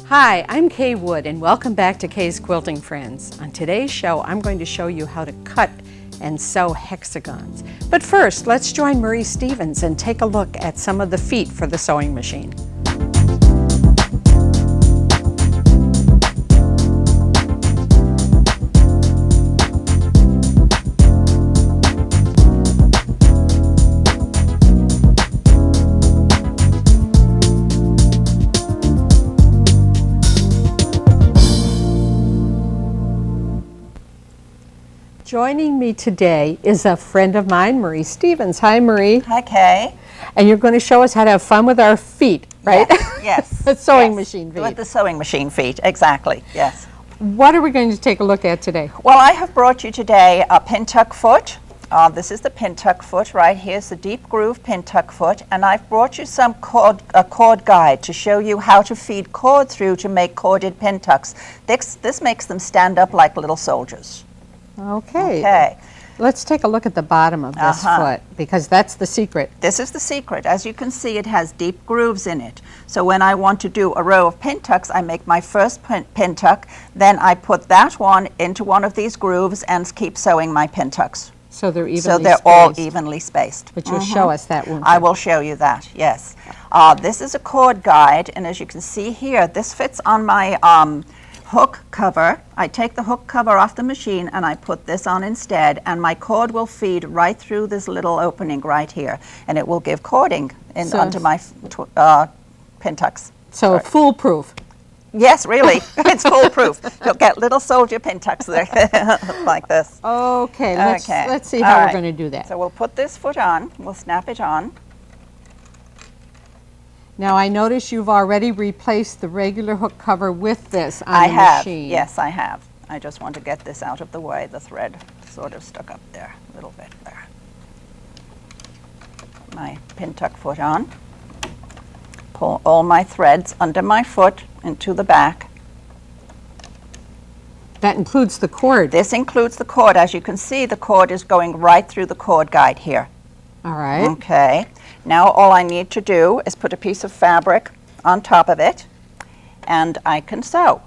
Hi, I'm Kaye Wood and welcome back to Kaye's Quilting Friends. On today's show, I'm going to show you how to cut and sew hexagons. But first, let's join Marie Stevens and take a look at some of the feet for the sewing machine. Joining me today is a friend of mine, Marie Stevens. Hi, Marie. Hi, Kay. And you're going to show us how to have fun with our feet, right? Yes. The sewing machine feet. With the sewing machine feet, exactly, yes. What are we going to take a look at today? Well, I have brought you today a pin tuck foot. This is the pin tuck foot right here. It's the deep groove pin tuck foot. And I've brought you a cord guide to show you how to feed cord through to make corded pin tucks. This makes them stand up like little soldiers. Okay. Let's take a look at the bottom of this foot, because that's the secret. This is the secret. As you can see, it has deep grooves in it. So when I want to do a row of pin tucks, I make my first pin tuck, then I put that one into one of these grooves and keep sewing my pin tucks. So they're evenly So they're spaced. all evenly spaced. But you'll show us that, won't you? I will show you that, yes. This is a cord guide, and as you can see here, this fits on my hook cover. I take the hook cover off the machine and I put this on instead, and my cord will feed right through this little opening right here, and it will give cording onto my pin tucks. So foolproof. Yes, really, it's foolproof. You'll get little soldier pin tucks there like this. Okay, let's see how we're going to do that. So we'll put this foot on, we'll snap it on. Now I notice you've already replaced the regular hook cover with this on the machine. Yes, I have. I just want to get this out of the way. The thread sort of stuck up there a little bit there. My pin tuck foot on. Pull all my threads under my foot into the back. That includes the cord. This includes the cord. As you can see, the cord is going right through the cord guide here. All right. Okay. Now all I need to do is put a piece of fabric on top of it, and I can sew.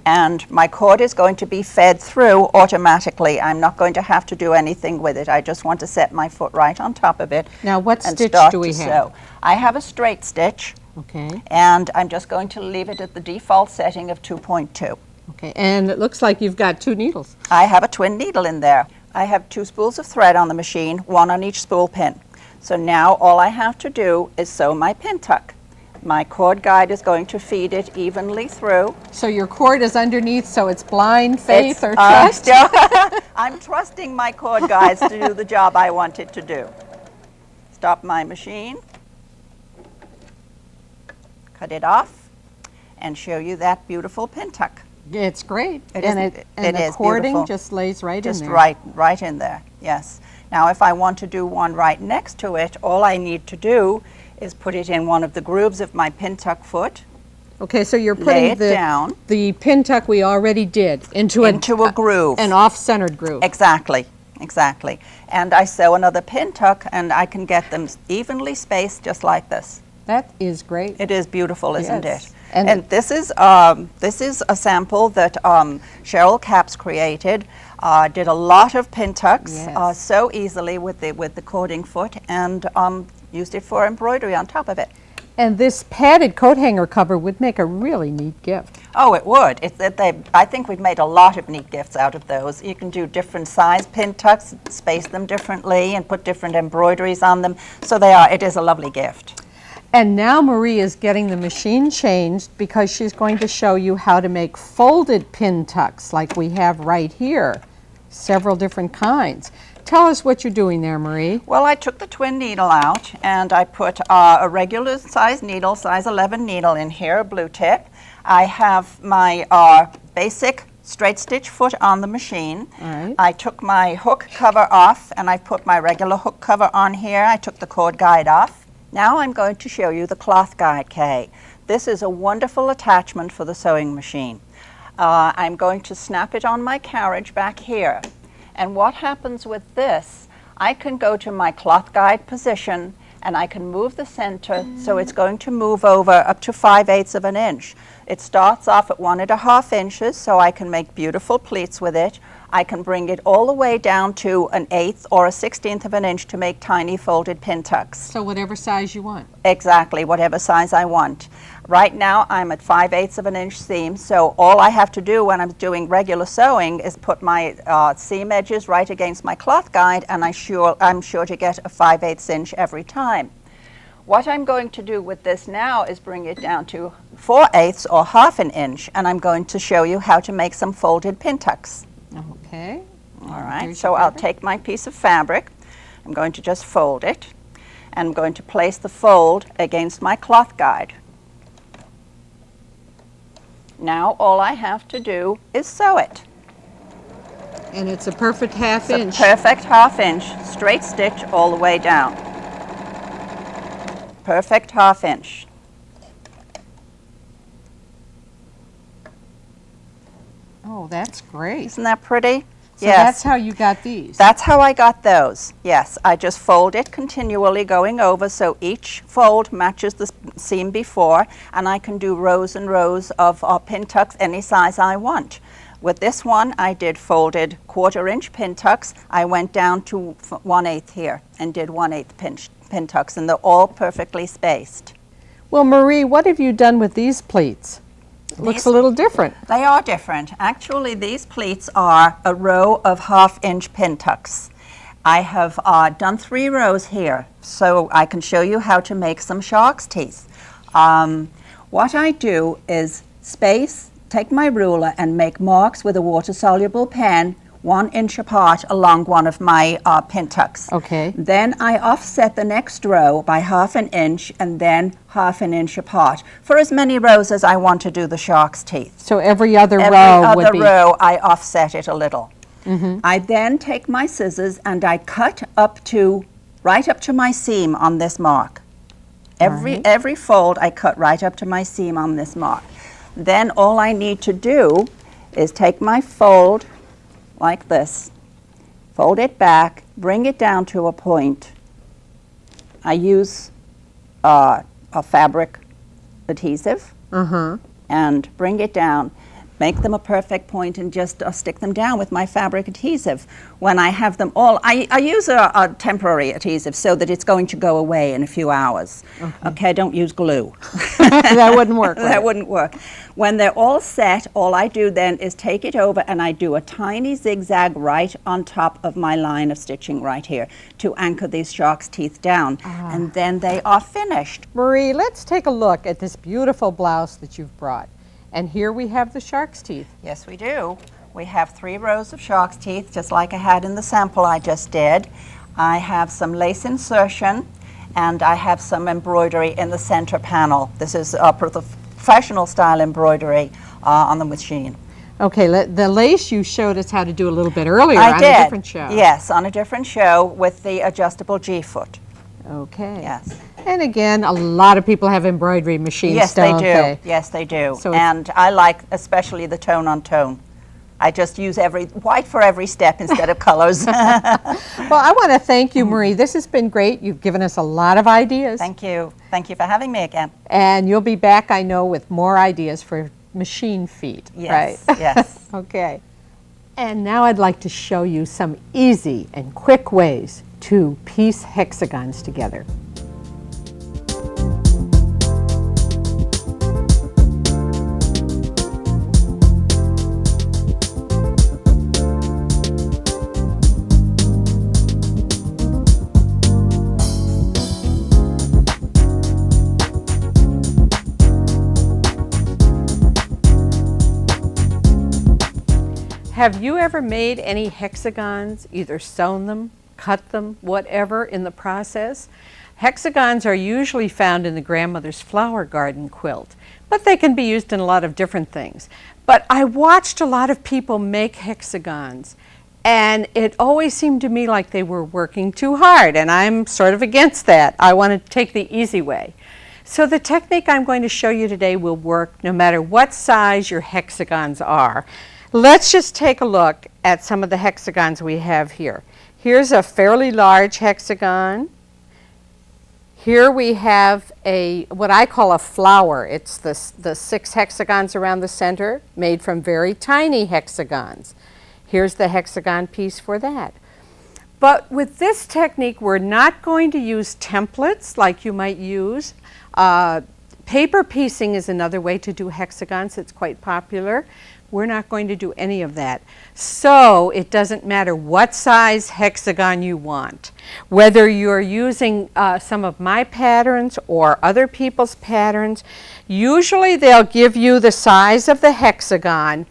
And my cord is going to be fed through automatically. I'm not going to have to do anything with it. I just want to set my foot right on top of it. Now what stitch do we have? Sew. I have a straight stitch. Okay. And I'm just going to leave it at the default setting of 2.2. Okay, and it looks like you've got 2 needles. I have a twin needle in there. I have 2 spools of thread on the machine, 1 on each spool pin. So now all I have to do is sew my pin tuck. My cord guide is going to feed it evenly through. So your cord is underneath, so it's blind faith or trust? I'm trusting my cord guides to do the job I want it to do. Stop my machine, cut it off, and show you that beautiful pin tuck. It's great. And the cording beautiful. Just lays right in there. Just right in there, yes. Now if I want to do one right next to it, all I need to do is put it in one of the grooves of my pin tuck foot. Okay, so you're putting the pin tuck we already did into a groove. An off-centered groove. Exactly, exactly. And I sew another pin tuck and I can get them evenly spaced just like this. That is great. It is beautiful, isn't it? And this is a sample that Cheryl Capps created. Did a lot of pin tucks so easily with the cording foot, and used it for embroidery on top of it. And this padded coat hanger cover would make a really neat gift. Oh, it would. I think we've made a lot of neat gifts out of those. You can do different size pin tucks, space them differently, and put different embroideries on them. So it is a lovely gift. And now Marie is getting the machine changed because she's going to show you how to make folded pin tucks like we have right here. Several different kinds. Tell us what you're doing there, Marie. Well, I took the twin needle out and I put a regular size needle, size 11 needle in here, a blue tip. I have my basic straight stitch foot on the machine. All right. I took my hook cover off and I put my regular hook cover on here. I took the cord guide off. Now I'm going to show you the cloth guide, Kay. This is a wonderful attachment for the sewing machine. I'm going to snap it on my carriage back here. And what happens with this, I can go to my cloth guide position and I can move the center so it's going to move over up to 5/8 of an inch. It starts off at 1.5 inches, so I can make beautiful pleats with it. I can bring it all the way down to 1/8 or 1/16 of an inch to make tiny folded pin tucks. So whatever size you want. Exactly, whatever size I want. Right now I'm at 5/8 of an inch seam, so all I have to do when I'm doing regular sewing is put my seam edges right against my cloth guide, and I'm sure to get a 5/8 inch every time. What I'm going to do with this now is bring it down to 4/8 or 1/2 an inch, and I'm going to show you how to make some folded pin tucks. Okay. All right, so I'll take my piece of fabric. I'm going to just fold it. And I'm going to place the fold against my cloth guide. Now all I have to do is sew it. And it's a perfect 1/2 inch. It's a perfect 1/2 inch, straight stitch all the way down. Perfect 1/2 inch. Oh, that's great. Isn't that pretty? So that's how you got these. That's how I got those. Yes, I just fold it continually going over so each fold matches the seam before, and I can do rows and rows of pin tucks any size I want. With this one, I did folded 1/4 inch pin tucks. I went down to 1/8 here and did 1/8 pin tucks, and they're all perfectly spaced. Well, Marie, what have you done with these pleats? It looks a little different. They are different. Actually, these pleats are a row of 1/2 inch pin tucks. I have done 3 rows here, so I can show you how to make some shark's teeth. What I do is take my ruler and make marks with a water-soluble pen 1 inch apart along one of my pin tucks. Okay. Then I offset the next row by 1/2 an inch and then 1/2 an inch apart for as many rows as I want to do the shark's teeth. So every other row would be... Every other row I offset it a little. I then take my scissors and I cut right up to my seam on this mark. Every fold I cut right up to my seam on this mark. Then all I need to do is take my fold like this, fold it back, bring it down to a point. I use a fabric adhesive and bring it down, make them a perfect point, and just stick them down with my fabric adhesive. When I have them all, I use a temporary adhesive so that it's going to go away in a few hours. Okay, don't use glue. That wouldn't work. Right? That wouldn't work. When they're all set, all I do then is take it over and I do a tiny zigzag right on top of my line of stitching right here to anchor these shark's teeth down. And then they are finished. Marie, let's take a look at this beautiful blouse that you've brought. And here we have the shark's teeth. Yes, we do. We have 3 rows of shark's teeth, just like I had in the sample I just did. I have some lace insertion, and I have some embroidery in the center panel. This is professional style embroidery on the machine. Okay, the lace you showed us how to do a little bit earlier I on did. a different show. Yes, on a different show with the adjustable G-foot. Okay. Yes. And again, a lot of people have embroidery machines, Yes, don't they do. Yes, they do. So and I like especially the tone on tone. I just use white for every step instead of colors. Well, I want to thank you, Marie. This has been great. You've given us a lot of ideas. Thank you. Thank you for having me again. And you'll be back, I know, with more ideas for machine feet. Yes, right? yes. Okay. And now I'd like to show you some easy and quick ways to piece hexagons together. Have you ever made any hexagons, either sewn them, cut them, whatever in the process? Hexagons are usually found in the grandmother's flower garden quilt, but they can be used in a lot of different things. But I watched a lot of people make hexagons, and it always seemed to me like they were working too hard, and I'm sort of against that. I want to take the easy way. So the technique I'm going to show you today will work no matter what size your hexagons are. Let's just take a look at some of the hexagons we have here. Here's a fairly large hexagon. Here we have what I call a flower. It's the 6 hexagons around the center made from very tiny hexagons. Here's the hexagon piece for that. But with this technique, we're not going to use templates like you might use. Paper piecing is another way to do hexagons. It's quite popular. We're not going to do any of that. So it doesn't matter what size hexagon you want. Whether you're using some of my patterns or other people's patterns, usually they'll give you the size of the hexagon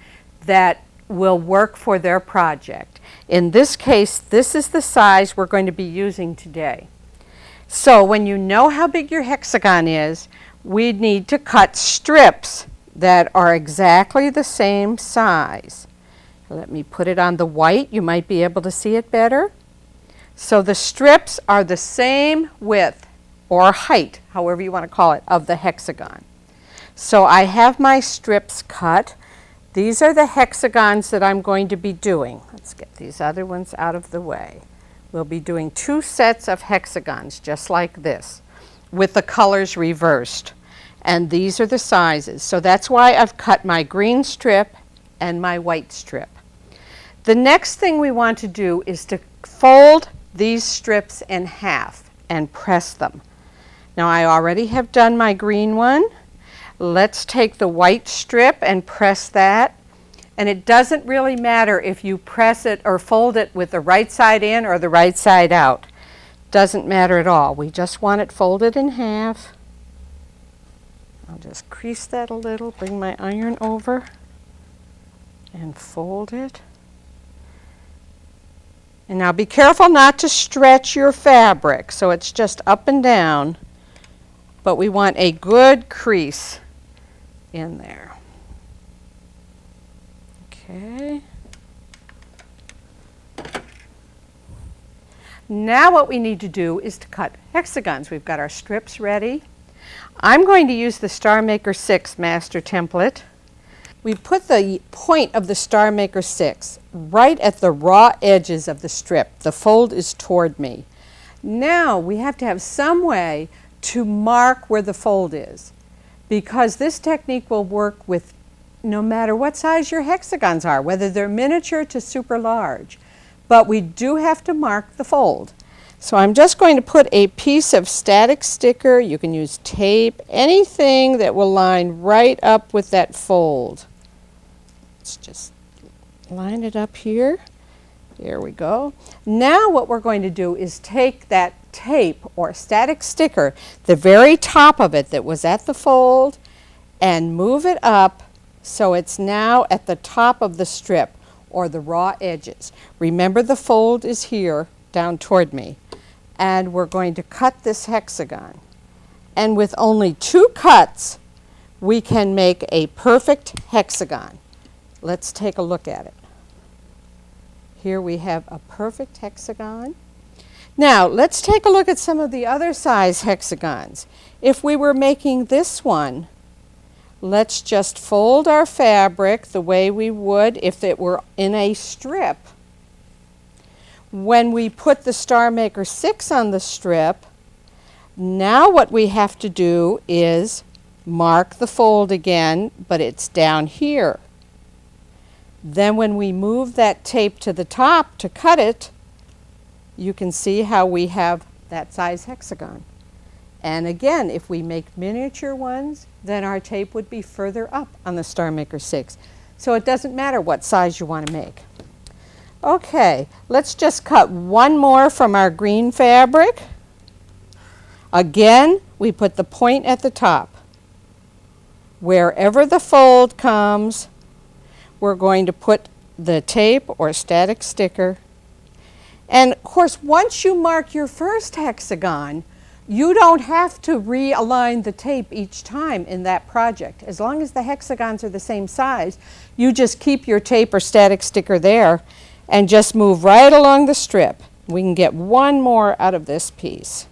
that will work for their project. In this case, this is the size we're going to be using today. So when you know how big your hexagon is, we need to cut strips that are exactly the same size. Let me put it on the white. You might be able to see it better. So the strips are the same width or height, however you want to call it, of the hexagon. So I have my strips cut. These are the hexagons that I'm going to be doing. Let's get these other ones out of the way. We'll be doing 2 sets of hexagons just like this, with the colors reversed. And these are the sizes. So that's why I've cut my green strip and my white strip. The next thing we want to do is to fold these strips in half and press them. Now I already have done my green one. Let's take the white strip and press that. And it doesn't really matter if you press it or fold it with the right side in or the right side out. Doesn't matter at all. We just want it folded in half. I'll just crease that a little, bring my iron over and fold it. And now be careful not to stretch your fabric, so it's just up and down, but we want a good crease in there. Okay. Now what we need to do is to cut hexagons. We've got our strips ready. I'm going to use the Star Maker 6 master template. We put the point of the Star Maker 6 right at the raw edges of the strip. The fold is toward me. Now we have to have some way to mark where the fold is, because this technique will work with no matter what size your hexagons are, whether they're miniature to super large. But we do have to mark the fold. So I'm just going to put a piece of static sticker, you can use tape, anything that will line right up with that fold. Let's just line it up here. There we go. Now what we're going to do is take that tape or static sticker, the very top of it that was at the fold, and move it up so it's now at the top of the strip or the raw edges. Remember, the fold is here down toward me. And we're going to cut this hexagon. And with only 2 cuts, we can make a perfect hexagon. Let's take a look at it. Here we have a perfect hexagon. Now, let's take a look at some of the other size hexagons. If we were making this one, let's just fold our fabric the way we would if it were in a strip. When we put the Star Maker 6 on the strip, now what we have to do is mark the fold again, but it's down here. Then when we move that tape to the top to cut it, you can see how we have that size hexagon. And again, if we make miniature ones, then our tape would be further up on the Star Maker 6. So it doesn't matter what size you want to make. Okay, let's just cut one more from our green fabric. Again, we put the point at the top. Wherever the fold comes, we're going to put the tape or static sticker. And of course, once you mark your first hexagon, you don't have to realign the tape each time in that project. As long as the hexagons are the same size, you just keep your tape or static sticker there and just move right along the strip. We can get one more out of this piece.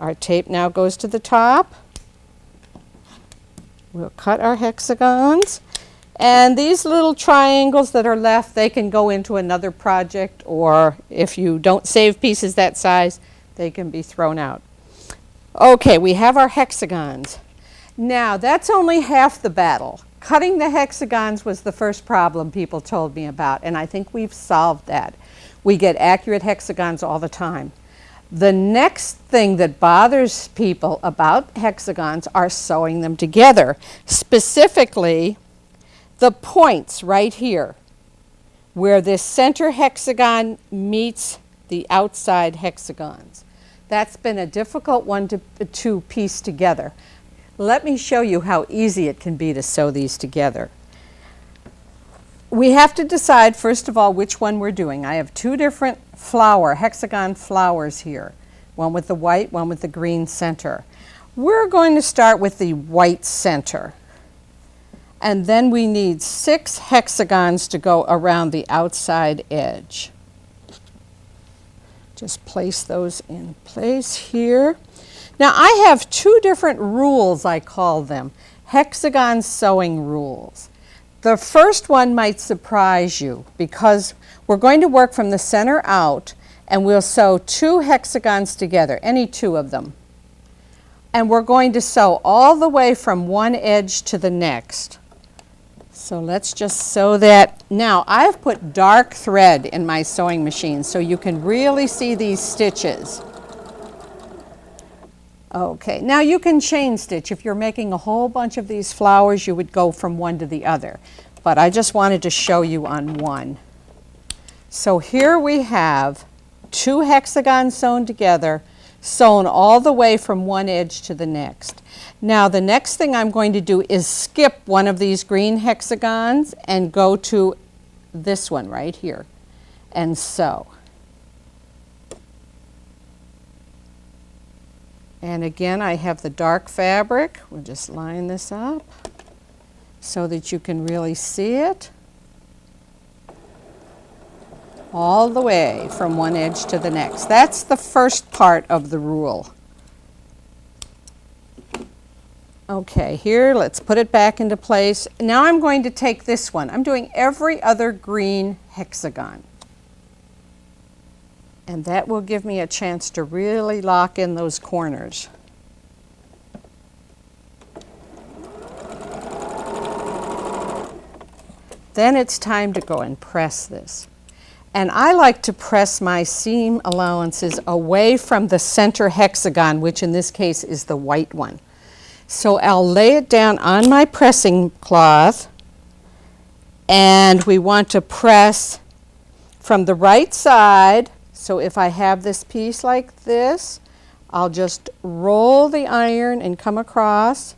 Our tape now goes to the top. We'll cut our hexagons. And these little triangles that are left, they can go into another project, or if you don't save pieces that size, they can be thrown out. Okay, we have our hexagons. Now, that's only half the battle. Cutting the hexagons was the first problem people told me about, and I think we've solved that. We get accurate hexagons all the time. The next thing that bothers people about hexagons are sewing them together, specifically the points right here, where this center hexagon meets the outside hexagons. That's been a difficult one to piece together. Let me show you how easy it can be to sew these together. We have to decide, first of all, which one we're doing. I have two different hexagon flowers here, one with the white, one with the green center. We're going to start with the white center. And then we need 6 hexagons to go around the outside edge. Just place those in place here. Now I have 2 different rules, I call them, hexagon sewing rules. The first one might surprise you because we're going to work from the center out and we'll sew 2 hexagons together, any 2 of them. And we're going to sew all the way from one edge to the next. So let's just sew that. Now I've put dark thread in my sewing machine so you can really see these stitches. Okay, now you can chain stitch. If you're making a whole bunch of these flowers, you would go from one to the other. But I just wanted to show you on one. So here we have 2 hexagons sewn together, sewn all the way from one edge to the next. Now the next thing I'm going to do is skip one of these green hexagons and go to this one right here and sew. And again, I have the dark fabric. We'll just line this up so that you can really see it. All the way from one edge to the next. That's the first part of the rule. Okay, here, let's put it back into place. Now I'm going to take this one. I'm doing every other green hexagon. And that will give me a chance to really lock in those corners. Then it's time to go and press this. And I like to press my seam allowances away from the center hexagon, which in this case is the white one. So I'll lay it down on my pressing cloth, and we want to press from the right side. So if I have this piece like this, I'll just roll the iron and come across,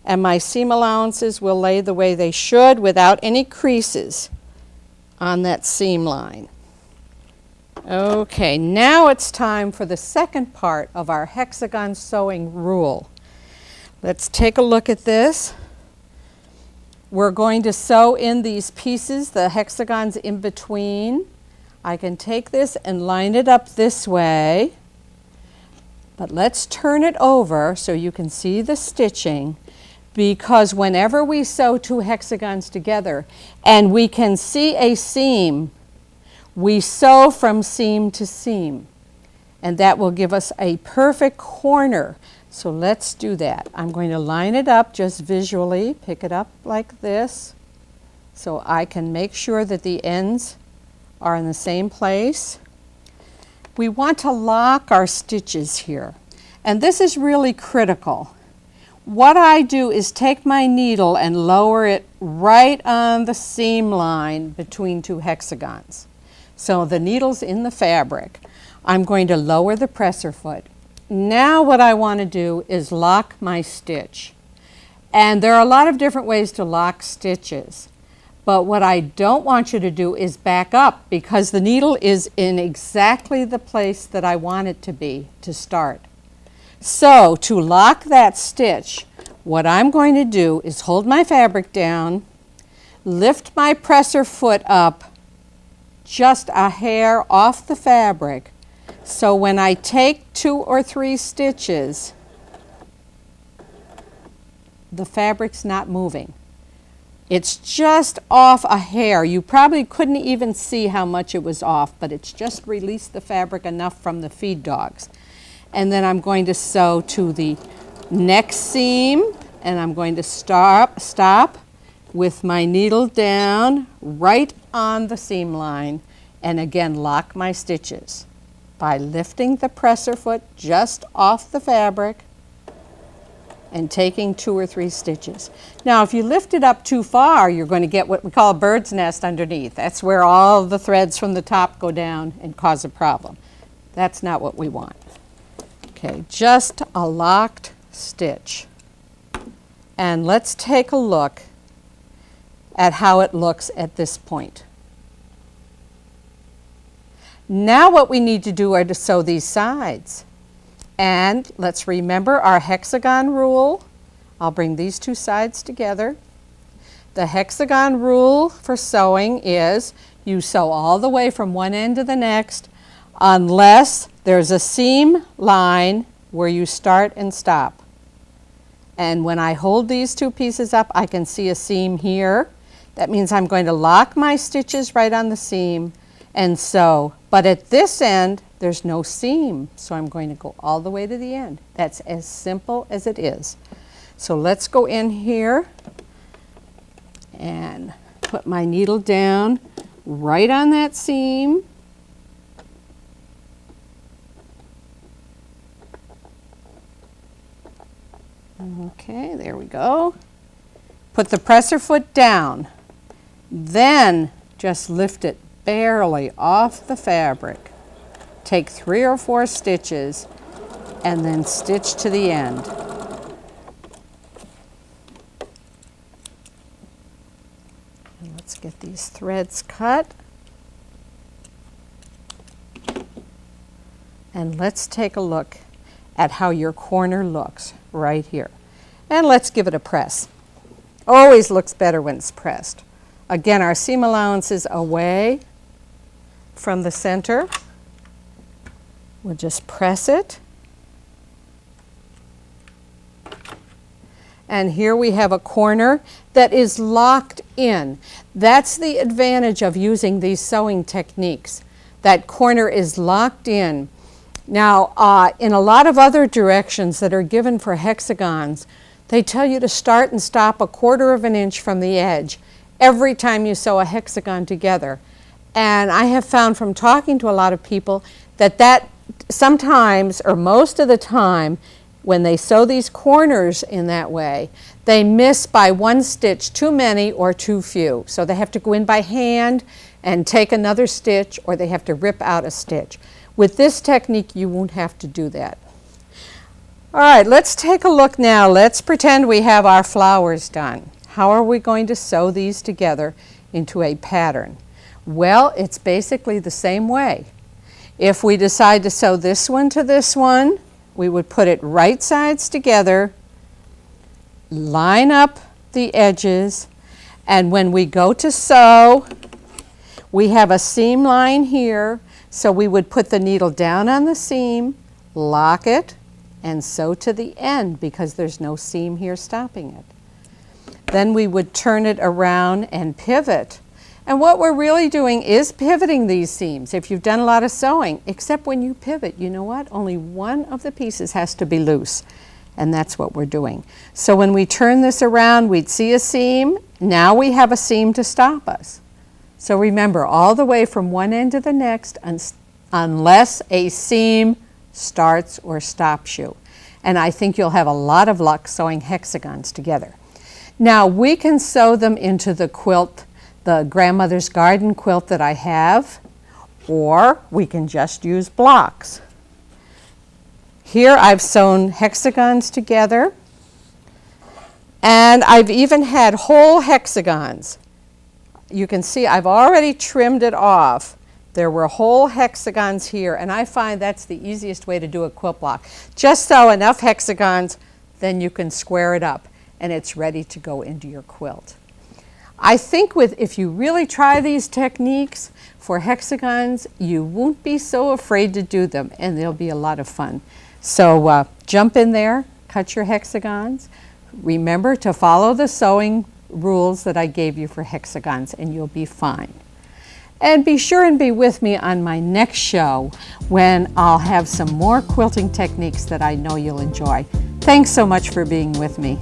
and my seam allowances will lay the way they should without any creases on that seam line. Okay, now it's time for the second part of our hexagon sewing rule. Let's take a look at this. We're going to sew in these pieces, the hexagons in between. I can take this and line it up this way, but let's turn it over so you can see the stitching, because whenever we sew 2 hexagons together and we can see a seam, we sew from seam to seam, and that will give us a perfect corner. So let's do that. I'm going to line it up just visually, pick it up like this, so I can make sure that the ends are in the same place. We want to lock our stitches here, and this is really critical. What I do is take my needle and lower it right on the seam line between 2 hexagons. So the needle's in the fabric. I'm going to lower the presser foot. Now what I want to do is lock my stitch. And there are a lot of different ways to lock stitches. But what I don't want you to do is back up, because the needle is in exactly the place that I want it to be to start. So to lock that stitch, what I'm going to do is hold my fabric down, lift my presser foot up just a hair off the fabric, so when I take 2 or 3 stitches, the fabric's not moving. It's just off a hair. You probably couldn't even see how much it was off, but it's just released the fabric enough from the feed dogs. and then I'm going to sew to the next seam, and I'm going to stop with my needle down right on the seam line, and again lock my stitches by lifting the presser foot just off the fabric and taking 2 or 3 stitches. Now if you lift it up too far, you're going to get what we call a bird's nest underneath. That's where all the threads from the top go down and cause a problem. That's not what we want. Okay, just a locked stitch. And let's take a look at how it looks at this point. Now what we need to do are to sew these sides. And let's remember our hexagon rule. I'll bring these 2 sides together. The hexagon rule for sewing is you sew all the way from one end to the next unless there's a seam line where you start and stop. And when I hold these 2 pieces up, I can see a seam here. That means I'm going to lock my stitches right on the seam and sew. But at this end, there's no seam, so I'm going to go all the way to the end. That's as simple as it is. So let's go in here and put my needle down right on that seam. Okay, there we go. Put the presser foot down. Then just lift it barely off the fabric. Take 3 or 4 stitches and then stitch to the end. And let's get these threads cut. And let's take a look at how your corner looks right here. And let's give it a press. Always looks better when it's pressed. Again, our seam allowance is away from the center. We'll just press it. And here we have a corner that is locked in. That's the advantage of using these sewing techniques. That corner is locked in. Now, in a lot of other directions that are given for hexagons, they tell you to start and stop 1/4 of an inch from the edge every time you sew a hexagon together. And I have found from talking to a lot of people that sometimes, or most of the time, when they sew these corners in that way, they miss by 1 stitch too many or too few. So they have to go in by hand and take another stitch, or they have to rip out a stitch. With this technique, you won't have to do that. All right, let's take a look now. Let's pretend we have our flowers done. How are we going to sew these together into a pattern? Well, it's basically the same way. If we decide to sew this one to this one, we would put it right sides together, line up the edges, and when we go to sew, we have a seam line here, so we would put the needle down on the seam, lock it, and sew to the end because there's no seam here stopping it. Then we would turn it around and pivot. And what we're really doing is pivoting these seams if you've done a lot of sewing, except when you pivot, you know what? Only one of the pieces has to be loose, and that's what we're doing. So when we turn this around, we'd see a seam. Now we have a seam to stop us. So remember, all the way from one end to the next, unless a seam starts or stops you. And I think you'll have a lot of luck sewing hexagons together. Now we can sew them into the quilt, the grandmother's garden quilt that I have, or we can just use blocks. Here I've sewn hexagons together, and I've even had whole hexagons. You can see I've already trimmed it off. There were whole hexagons here, and I find that's the easiest way to do a quilt block. Just sew enough hexagons, then you can square it up, and it's ready to go into your quilt. I think if you really try these techniques for hexagons, you won't be so afraid to do them, and they'll be a lot of fun. So jump in there, cut your hexagons. Remember to follow the sewing rules that I gave you for hexagons, and you'll be fine. And be sure and be with me on my next show when I'll have some more quilting techniques that I know you'll enjoy. Thanks so much for being with me.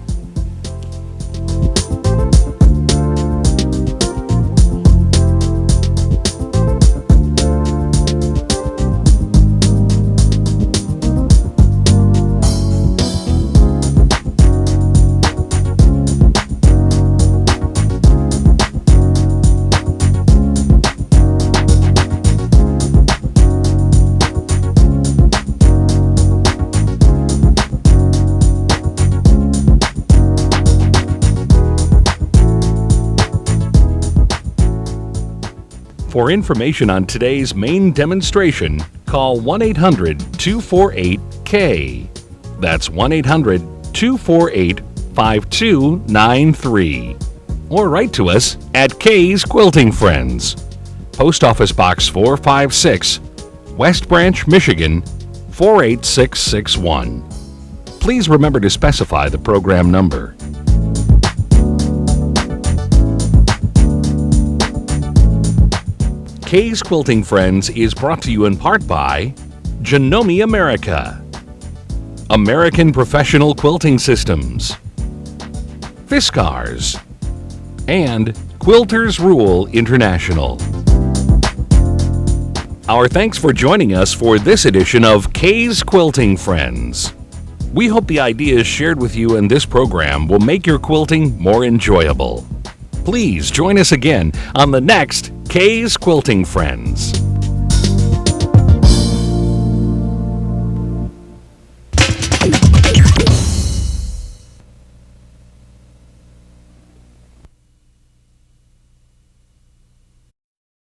For information on today's main demonstration, call 1-800-248-KAYE. That's 1-800-248-5293. Or write to us at Kaye's Quilting Friends, Post Office Box 456, West Branch, Michigan 48661. Please remember to specify the program number. Kaye's Quilting Friends is brought to you in part by Janome America, American Professional Quilting Systems, Fiskars, and Quilters Rule International. Our thanks for joining us for this edition of Kaye's Quilting Friends. We hope the ideas shared with you in this program will make your quilting more enjoyable. Please join us again on the next Kaye's Quilting Friends.